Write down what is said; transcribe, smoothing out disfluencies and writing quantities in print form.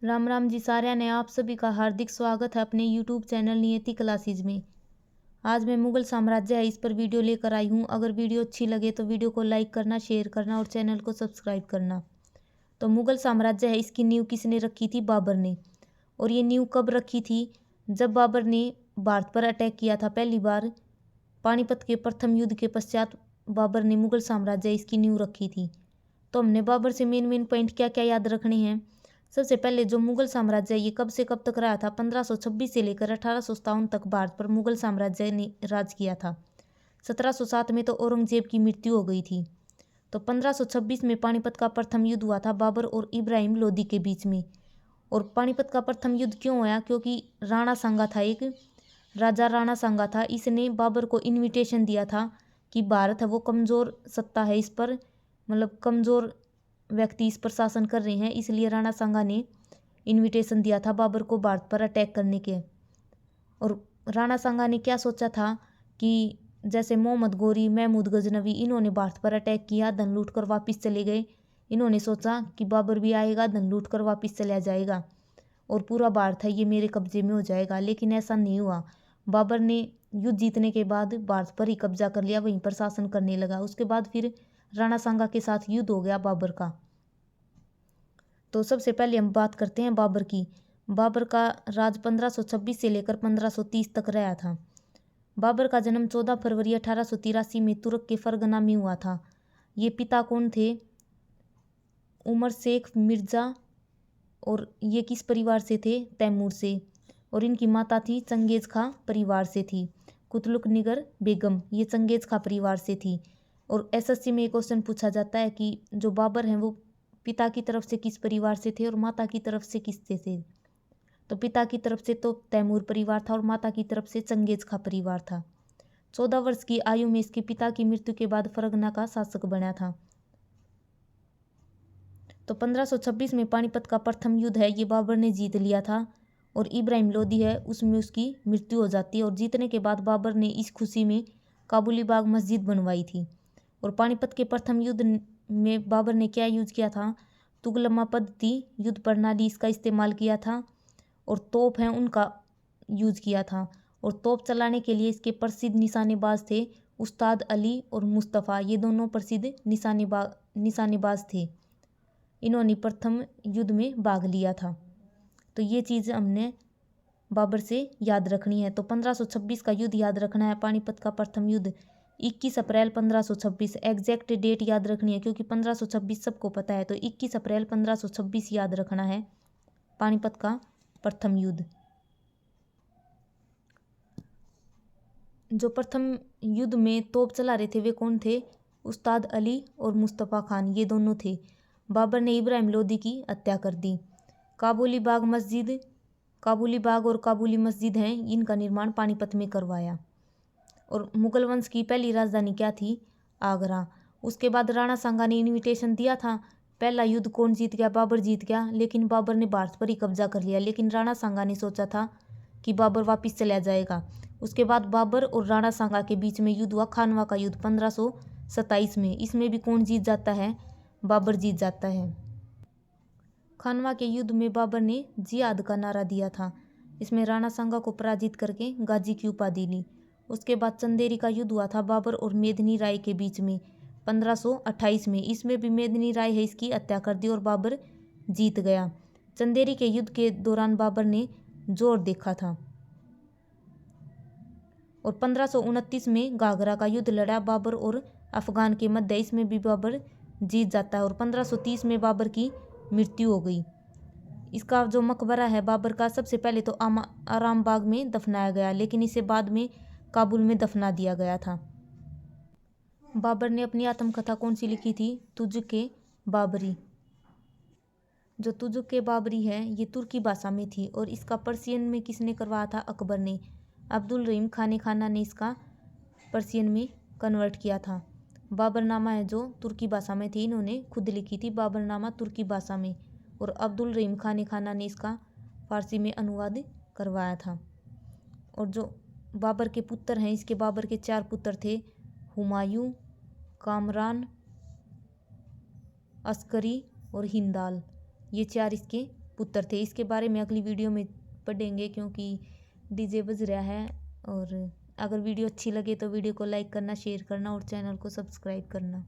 राम राम जी साਰਿਆਂ ने आप सभी का हार्दिक स्वागत है अपने YouTube चैनल नियति क्लासेज में। आज मैं मुगल साम्राज्य है इस पर वीडियो लेकर आई हूँ। अगर वीडियो अच्छी लगे तो वीडियो को लाइक करना, शेयर करना और चैनल को सब्सक्राइब करना। तो मुगल साम्राज्य है इसकी नींव किसने रखी थी? बाबर ने। और ये नींव कब रखी थी? जब बाबर ने भारत पर अटैक किया था पहली बार। पानीपत के प्रथम युद्ध के पश्चात बाबर ने मुगल साम्राज्य इसकी नींव रखी थी। तो हमने बाबर से मेन पॉइंट क्या क्या याद रखने हैं। सबसे पहले जो मुगल साम्राज्य ये कब से कब तक रहा था? 1526 से लेकर 1857 तक भारत पर मुगल साम्राज्य ने राज किया था। 1707 में तो औरंगजेब की मृत्यु हो गई थी। तो 1526 में पानीपत का प्रथम युद्ध हुआ था बाबर और इब्राहिम लोदी के बीच में। और पानीपत का प्रथम युद्ध क्यों हुआ? क्योंकि राणा सांगा था, एक राजा राणा सांगा था। इसने बाबर को इन्विटेशन दिया था कि भारत है वो कमज़ोर सत्ता है, इस पर मतलब कमज़ोर व्यक्ति इस पर शासन कर रहे हैं, इसलिए राणा सांगा ने इनविटेशन दिया था बाबर को भारत पर अटैक करने के। और राणा सांगा ने क्या सोचा था कि जैसे मोहम्मद गोरी, महमूद गजनवी इन्होंने भारत पर अटैक किया, धन लूट कर वापस चले गए। इन्होंने सोचा कि बाबर भी आएगा, धन लूट कर वापस चला जाएगा और पूरा भारत है ये मेरे कब्जे में हो जाएगा। लेकिन ऐसा नहीं हुआ। बाबर ने युद्ध जीतने के बाद भारत पर ही कब्जा कर लिया, वहीं पर शासन करने लगा। उसके बाद फिर राणा सांगा के साथ युद्ध हो गया बाबर का। तो सबसे पहले हम बात करते हैं बाबर की। बाबर का राज 1526 से लेकर 1530 तक रहा था। बाबर का जन्म 14 फरवरी 1883 में तुर्क के फरगना में हुआ था। ये पिता कौन थे? उमर शेख मिर्जा। और ये किस परिवार से थे? तैमूर से। और इनकी माता थी चंगेज खां परिवार से थी। कुतलुक निगर बेगम ये चंगेज खां परिवार से थी। और एसएससी में एक क्वेश्चन पूछा जाता है कि जो बाबर हैं वो पिता की तरफ से किस परिवार से थे और माता की तरफ से किससे थे? तो पिता की तरफ से तो तैमूर परिवार था और माता की तरफ से चंगेज खां परिवार था। 14 वर्ष की आयु में इसके पिता की मृत्यु के बाद फरगना का शासक बना था। तो 1526 में पानीपत का प्रथम युद्ध है ये बाबर ने जीत लिया था। और इब्राहिम लोदी है उसमें उसकी मृत्यु हो जाती है। और जीतने के बाद बाबर ने इस खुशी में काबुली बाग मस्जिद बनवाई थी। और पानीपत के प्रथम युद्ध में बाबर ने क्या यूज किया था? तुगलमा पद्धति युद्ध प्रणाली इसका इस्तेमाल किया था। और तोप हैं उनका यूज किया था। और तोप चलाने के लिए इसके प्रसिद्ध निशानेबाज थे उस्ताद अली और मुस्तफ़ा। ये दोनों प्रसिद्ध निशानेबाज थे। इन्होंने प्रथम युद्ध में भाग लिया था। तो ये चीज़ हमने बाबर से याद रखनी है। तो 1526 का युद्ध याद रखना है। पानीपत का प्रथम युद्ध 21 अप्रैल 1526। एग्जैक्ट डेट याद रखनी है क्योंकि 1526 सबको पता है। तो 21 अप्रैल 1526 याद रखना है पानीपत का प्रथम युद्ध। जो प्रथम युद्ध में तोप चला रहे थे वे कौन थे? उस्ताद अली और मुस्तफ़ा खान ये दोनों थे। बाबर ने इब्राहिम लोदी की हत्या कर दी। काबुली बाग और काबुली मस्जिद हैं इनका निर्माण पानीपत में करवाया। और मुगल वंश की पहली राजधानी क्या थी? आगरा। उसके बाद राणा सांगा ने इनविटेशन दिया था। पहला युद्ध कौन जीत गया? बाबर जीत गया। लेकिन बाबर ने भारत पर ही कब्जा कर लिया। लेकिन राणा सांगा ने सोचा था कि बाबर वापस चला जाएगा। उसके बाद बाबर और राणा सांगा के बीच में युद्ध हुआ, खानवा का युद्ध 1527 में। इसमें भी कौन जीत जाता है? बाबर जीत जाता है। खानवा के युद्ध में बाबर ने जिहाद का नारा दिया था। इसमें राणा सांगा को पराजित करके गाजी की उपाधि ली। उसके बाद चंदेरी का युद्ध हुआ था बाबर और मेदिनी राय के बीच में 1528 में। इसमें भी मेदिनी राय है इसकी हत्या कर दी और बाबर जीत गया। चंदेरी के युद्ध के दौरान बाबर ने जोर देखा था। और 1529 में घाघरा का युद्ध लड़ा बाबर और अफगान के मध्य। इसमें भी बाबर जीत जाता है। और 1530 में बाबर की मृत्यु हो गई। इसका जो मकबरा है बाबर का, सबसे पहले तो आराम बाग में दफनाया गया, लेकिन इसे बाद में काबुल में दफना दिया गया था। बाबर ने अपनी आत्मकथा कौन सी लिखी थी? तुझ के बाबरी। जो तुझ के बाबरी है ये तुर्की भाषा में थी और इसका पर्शियन में किसने करवाया था? अकबर ने। अब्दुल रहीम खाने खाना ने इसका पर्शियन में कन्वर्ट किया था। बाबरनामा है जो तुर्की भाषा में थी, इन्होंने खुद लिखी थी बाबरनामा तुर्की भाषा में। और अब्दुल रहीम खाना ने इसका फारसी में अनुवाद करवाया था। और जो बाबर के पुत्र हैं, इसके बाबर के 4 पुत्र थे, हुमायूं, कामरान, अस्करी और हिंदाल। ये 4 इसके पुत्र थे। इसके बारे में अगली वीडियो में पढ़ेंगे क्योंकि डीजे बज रहा है। और अगर वीडियो अच्छी लगे तो वीडियो को लाइक करना, शेयर करना और चैनल को सब्सक्राइब करना।